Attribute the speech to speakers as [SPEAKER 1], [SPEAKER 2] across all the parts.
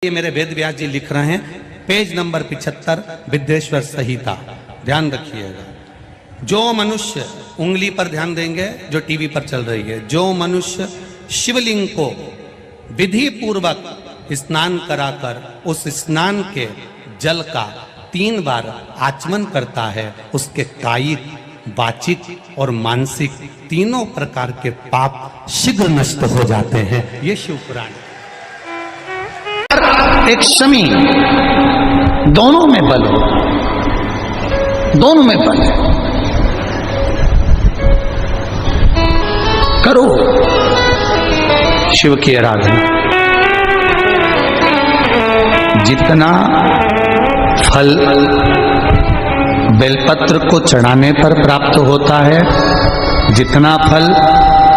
[SPEAKER 1] ये मेरे वेद व्यास जी लिख रहे हैं, पेज नंबर 75, विद्येश्वर संहिता। ध्यान रखिएगा, जो मनुष्य, उंगली पर ध्यान देंगे जो टीवी पर चल रही है, जो मनुष्य शिवलिंग को विधि पूर्वक स्नान कराकर उस स्नान के जल का 3 बार आचमन करता है, उसके कायिक, वाचिक और मानसिक तीनों प्रकार के पाप शीघ्र नष्ट हो जाते हैं। ये शिव पुराण।
[SPEAKER 2] एक शमी, दोनों में बल हो, दोनों में बल है। करो शिव की आराधना, जितना फल बेलपत्र को चढ़ाने पर प्राप्त होता है, जितना फल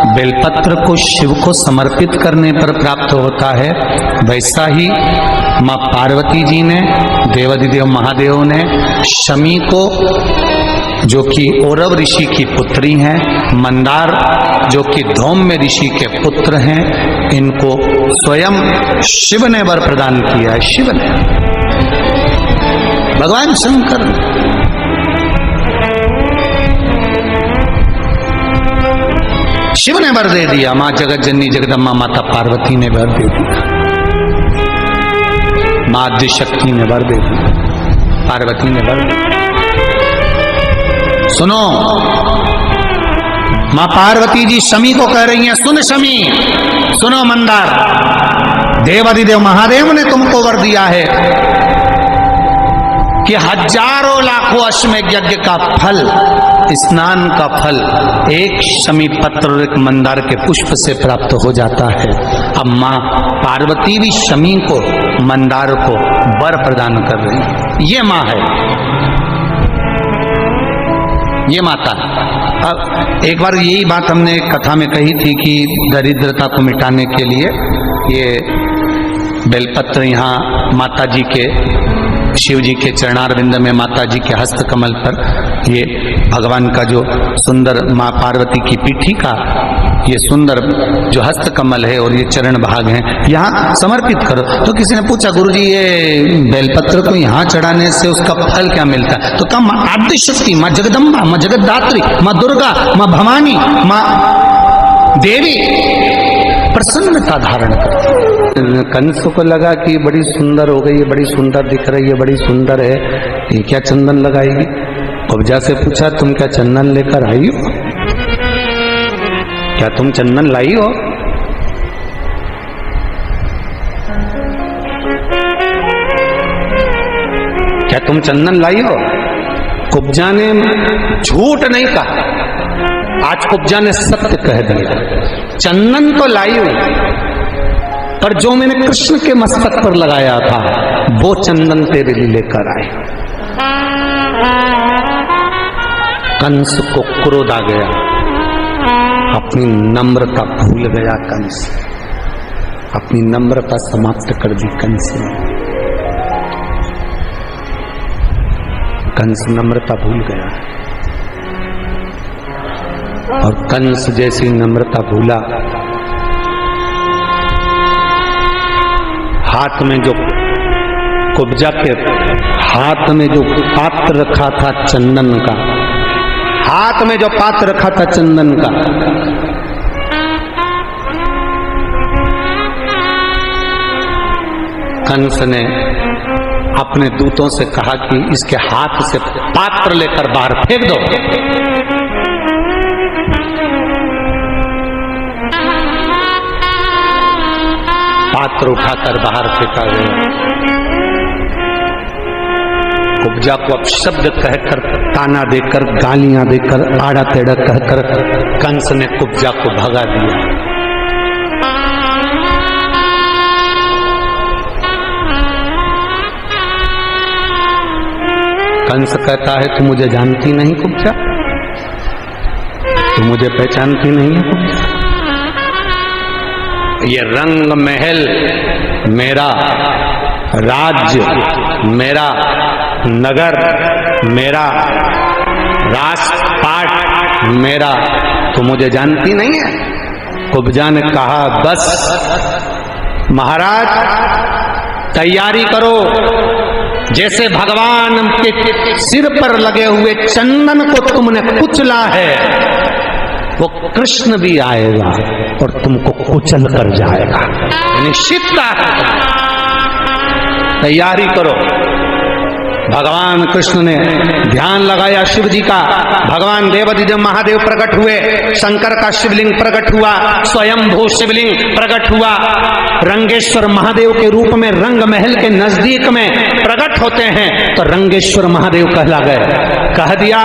[SPEAKER 2] बेलपत्र को शिव को समर्पित करने पर प्राप्त होता है, वैसा ही मां पार्वती जी ने, देवाधिदेव महादेव ने शमी को, जो कि औरव ऋषि की पुत्री हैं, मंदार जो कि धौम्य ऋषि के पुत्र हैं, इनको स्वयं शिव ने वर प्रदान किया है। शिव ने, भगवान शंकर ने। शिव ने वर दे दिया, मां जगत जननी जगदम्बा माता पार्वती ने वर दे दिया, मां आदिशक्ति ने वर दे दिया, पार्वती ने वर दे दिया। सुनो, मां पार्वती जी शमी को कह रही हैं, सुन शमी, सुनो मंदार, देवाधिदेव महादेव ने तुमको वर दिया है कि हजारों लाखों अश्वमेध यज्ञ का फल, स्नान का फल एक शमी पत्र और एक मंदार के पुष्प से प्राप्त हो जाता है। अब मां पार्वती भी शमी को, मंदार को वर प्रदान कर रही है। ये मां है, ये माता। अब एक बार यही बात हमने कथा में कही थी कि दरिद्रता को मिटाने के लिए ये बेलपत्र यहाँ माता जी के, शिव जी के चरणारविंद में, माता जी के हस्त कमल पर ये भगवान का जो सुंदर, माँ पार्वती की पीठी का ये सुंदर जो हस्त कमल है और ये चरण भाग है, यहाँ समर्पित करो। तो किसी ने पूछा, गुरुजी ये बेलपत्र को यहाँ चढ़ाने से उसका फल क्या मिलता है? तो कहा, माँ आदिशक्ति, माँ जगदम्बा, माँ जगतधात्री, माँ दुर्गा, माँ भवानी, माँ देवी प्रसन्नता धारण करती है। कंस को लगा कि बड़ी सुंदर हो गई है, बड़ी सुंदर दिख रही है, बड़ी सुंदर है, ये क्या चंदन लगाएगी? कब्जा से पूछा, तुम क्या चंदन लेकर आई हो? क्या तुम चंदन लाई हो? क्या तुम चंदन लाई हो? कुब्जा ने झूठ नहीं कहा, आज कुब्जा ने सत्य कह दिया, चंदन तो लाई हुई, पर जो मैंने कृष्ण के मस्तक पर लगाया था वो चंदन तेरे लिए लेकर आए। कंस को क्रोध आ गया, अपनी नम्रता भूल गया कंस, अपनी नम्रता समाप्त कर दी कंस ने। कंस नम्रता भूल गया, और कंस जैसी नम्रता भूला, हाथ में जो, कुब्जा के हाथ में जो पात्र रखा था चंदन का, हाथ में जो पात्र रखा था चंदन का, कंस ने अपने दूतों से कहा कि इसके हाथ से पात्र लेकर बाहर फेंक दो। पात्र उठाकर बाहर फेंका गया। कुब्जा को अपशब्द कहकर, ताना देकर, गालियां देकर, आड़ा टेढ़ा कहकर कंस ने कुब्जा को भगा दिया। कंस कहता है, तू मुझे जानती नहीं कुब्जा, तू मुझे पहचानती नहीं है कुब्जा, ये रंग महल मेरा, राज्य मेरा, नगर मेरा, राजपाट मेरा, तो मुझे जानती नहीं है? कुब्जा ने कहा, बस महाराज, तैयारी करो। जैसे भगवान के सिर पर लगे हुए चंदन को तुमने कुचला है, वो कृष्ण भी आएगा और तुमको कुचल कर जाएगा। निश्चितता है, तैयारी करो। भगवान कृष्ण ने ध्यान लगाया शिव जी का। भगवान देवाधिदेव महादेव प्रकट हुए, शंकर का शिवलिंग प्रकट हुआ, स्वयंभू शिवलिंग प्रकट हुआ। रंगेश्वर महादेव के रूप में रंग महल के नजदीक में प्रकट होते हैं तो रंगेश्वर महादेव कहला गए। कह दिया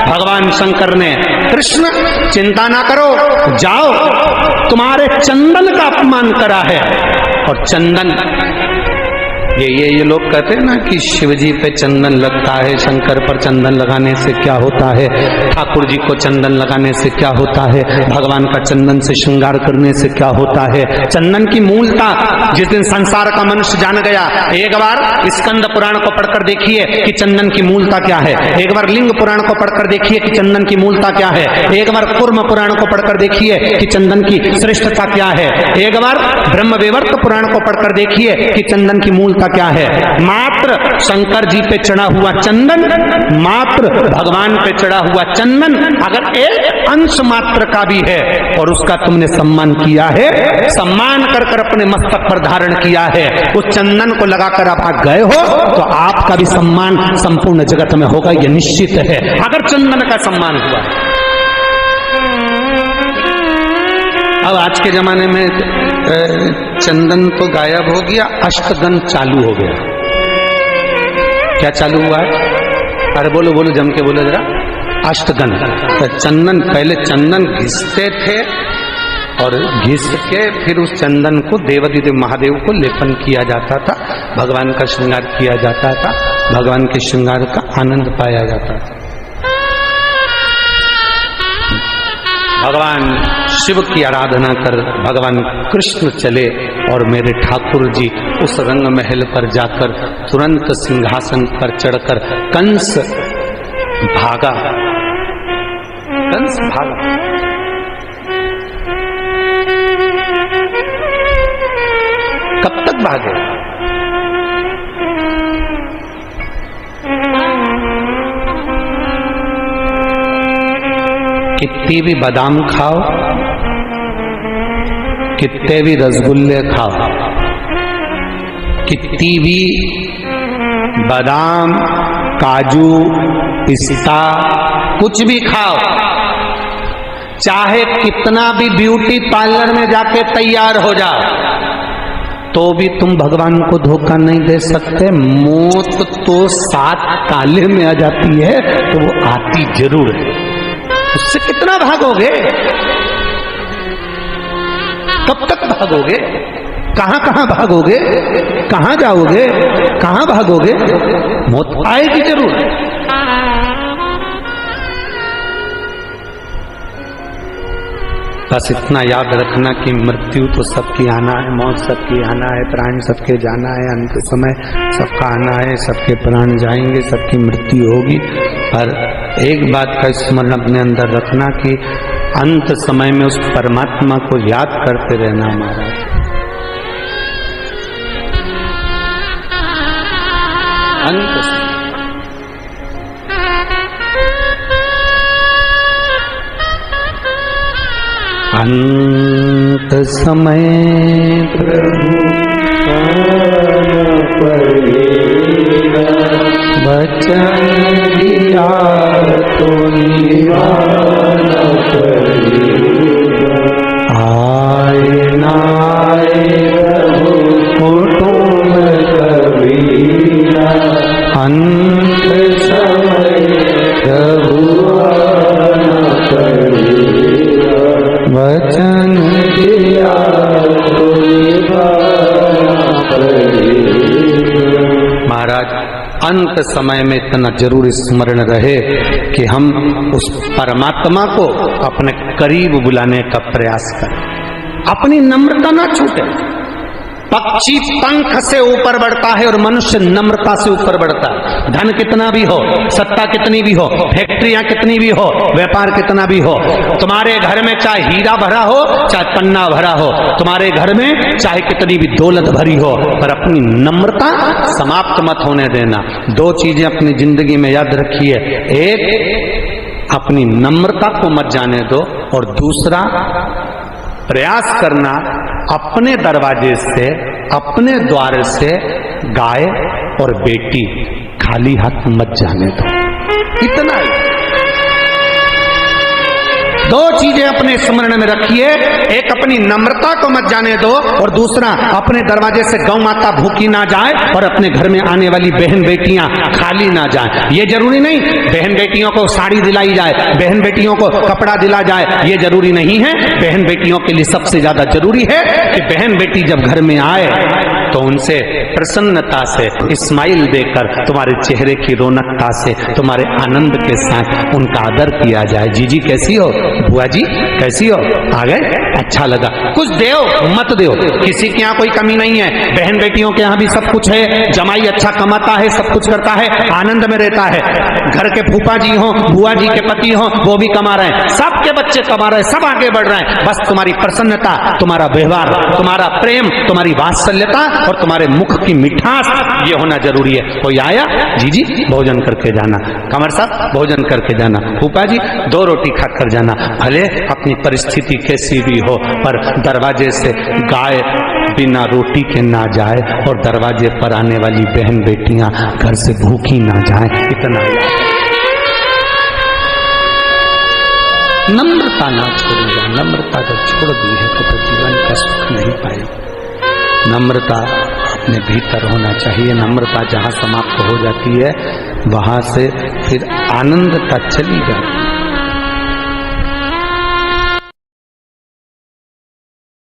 [SPEAKER 2] भगवान शंकर ने, कृष्ण चिंता ना करो, जाओ, तुम्हारे चंदन का अपमान करा है। और चंदन ये लोग कहते हैं ना कि शिव जी पे चंदन लगता है, शंकर पर चंदन लगाने से क्या होता है, ठाकुर जी को चंदन लगाने से क्या होता है, भगवान का चंदन से श्रृंगार करने से क्या होता है। चंदन की मूलता जिस दिन संसार का मनुष्य जान गया, एक बार स्कंद पुराण को पढ़कर देखिए कि चंदन की मूलता क्या है, एक बार लिंग पुराण को पढ़कर देखिए कि चंदन की मूलता क्या है, एक बार कूर्म पुराण को पढ़कर देखिए कि चंदन की श्रेष्ठता क्या है, एक बार ब्रह्म विवर्त पुराण को पढ़कर देखिए कि चंदन की मूलता क्या है। मात्र शंकर जी पे चढ़ा हुआ चंदन, मात्र भगवान पे चढ़ा हुआ चंदन अगर एक अंश मात्र का भी है और उसका तुमने सम्मान किया है, सम्मान कर कर अपने मस्तक पर धारण किया है, उस चंदन को लगाकर आप गए हो तो आपका भी सम्मान संपूर्ण जगत में होगा, यह निश्चित है। अगर चंदन का सम्मान हुआ। अब आज के जमाने में चंदन तो गायब हो गया, अष्टगन चालू हो गया। क्या चालू हुआ है? अरे बोलो बोलो, जम के बोलो जरा। अष्टगन। तो चंदन, पहले चंदन घिसते थे और घिस के फिर उस चंदन को देवाधिदेव महादेव को लेपन किया जाता था, भगवान का श्रृंगार किया जाता था, भगवान के श्रृंगार का आनंद पाया जाता था। भगवान शिव की आराधना कर भगवान कृष्ण चले और मेरे ठाकुर जी उस रंग महल पर जाकर तुरंत सिंहासन पर चढ़कर कंस भागा। कंस भागा। कब तक भागे? कितनी भी बादाम खाओ, कितने भी रसगुल्ले खाओ, कितनी भी बादाम, काजू, पिस्ता कुछ भी खाओ, चाहे कितना भी ब्यूटी पार्लर में जाके तैयार हो जाओ, तो भी तुम भगवान को धोखा नहीं दे सकते। मौत तो सात ताले में आ जाती है तो वो आती जरूर है। उससे कितना भागोगे? कब तक भागोगे? कहां कहां भागोगे? कहां जाओगे? कहां भागोगे? मौत आएगी जरूर। बस इतना याद रखना कि मृत्यु तो सबकी आना है, मौत सबकी आना है, प्राण सबके जाना है, अंत समय सबका आना है, सबके प्राण जाएंगे, सबकी मृत्यु होगी। पर एक बात का स्मरण अपने अंदर रखना कि अंत समय में उस परमात्मा को याद करते रहना। महाराज अंत समय प्रभु वचन दिया तो निभाना पड़ेगा। आए ना आए प्रभु कुटुंब कबीरा, अंत समय प्रभु आना पड़ेगा। वचन दिया तो निभाना पड़ेगा। महाराज अंत समय में इतना जरूर स्मरण रहे कि हम उस परमात्मा को अपने करीब बुलाने का प्रयास करें, अपनी नम्रता ना छूटे। पक्षी पंख से ऊपर बढ़ता है और मनुष्य नम्रता से ऊपर बढ़ता है। धन कितना भी हो, सत्ता कितनी भी हो, फैक्ट्रियां कितनी भी हो, व्यापार कितना भी हो, तुम्हारे घर में चाहे हीरा भरा हो चाहे पन्ना भरा हो, तुम्हारे घर में चाहे कितनी भी दौलत भरी हो, पर अपनी नम्रता समाप्त मत होने देना। दो चीजें अपनी जिंदगी में याद रखिए, एक अपनी नम्रता को मत जाने दो, और दूसरा प्रयास करना अपने दरवाजे से, अपने द्वार से गाय और बेटी खाली हाथ मत जाने दो। इतना ही दो चीजें अपने स्मरण में रखिए, एक अपनी नम्रता को मत जाने दो, और दूसरा अपने दरवाजे से गौ माता भूखी ना जाए और अपने घर में आने वाली बहन बेटियां खाली ना जाए। ये जरूरी नहीं बहन बेटियों को साड़ी दिलाई जाए, बहन बेटियों को कपड़ा दिला जाए, ये जरूरी नहीं है। बहन बेटियों के लिए सबसे ज्यादा जरूरी है कि बहन बेटी जब घर में आए तो उनसे प्रसन्नता से स्माइल देकर, तुम्हारे चेहरे की रौनकता से, तुम्हारे आनंद के साथ उनका आदर किया जाए। जीजी कैसी हो, बुआ जी कैसी हो, आ गए, अच्छा लगा, कुछ दो मत दो, किसी के यहाँ कोई कमी नहीं है। बहन बेटियों के यहाँ भी सब कुछ है, जमाई अच्छा कमाता है, सब कुछ करता है, आनंद में रहता है। घर के फूफा जी हो, बुआ जी के पति हो, वो भी कमा रहे हैं, सबके बच्चे कमा रहे हैं, सब आगे बढ़ रहे हैं। बस तुम्हारी प्रसन्नता, तुम्हारा व्यवहार, तुम्हारा प्रेम, तुम्हारी वात्सल्यता और तुम्हारे मुख की मिठास, ये होना जरूरी है। कोई आया, जीजी भोजन करके जाना, कमर साहब भोजन करके जाना, फूफा जी 2 रोटी खाकर जाना, भले अपनी परिस्थिति कैसी भी हो, पर दरवाजे से गाय बिना रोटी के ना जाए और दरवाजे पर आने वाली बहन बेटियां घर से भूखी ना जाए। इतना नम्रता ना छोड़िए। नम्रता जब छोड़ दी है तो जीवन का सुख नहीं पाएगा। नम्रता अपने भीतर होना चाहिए। नम्रता जहाँ समाप्त हो जाती है वहां से फिर आनंदता चली जाती है।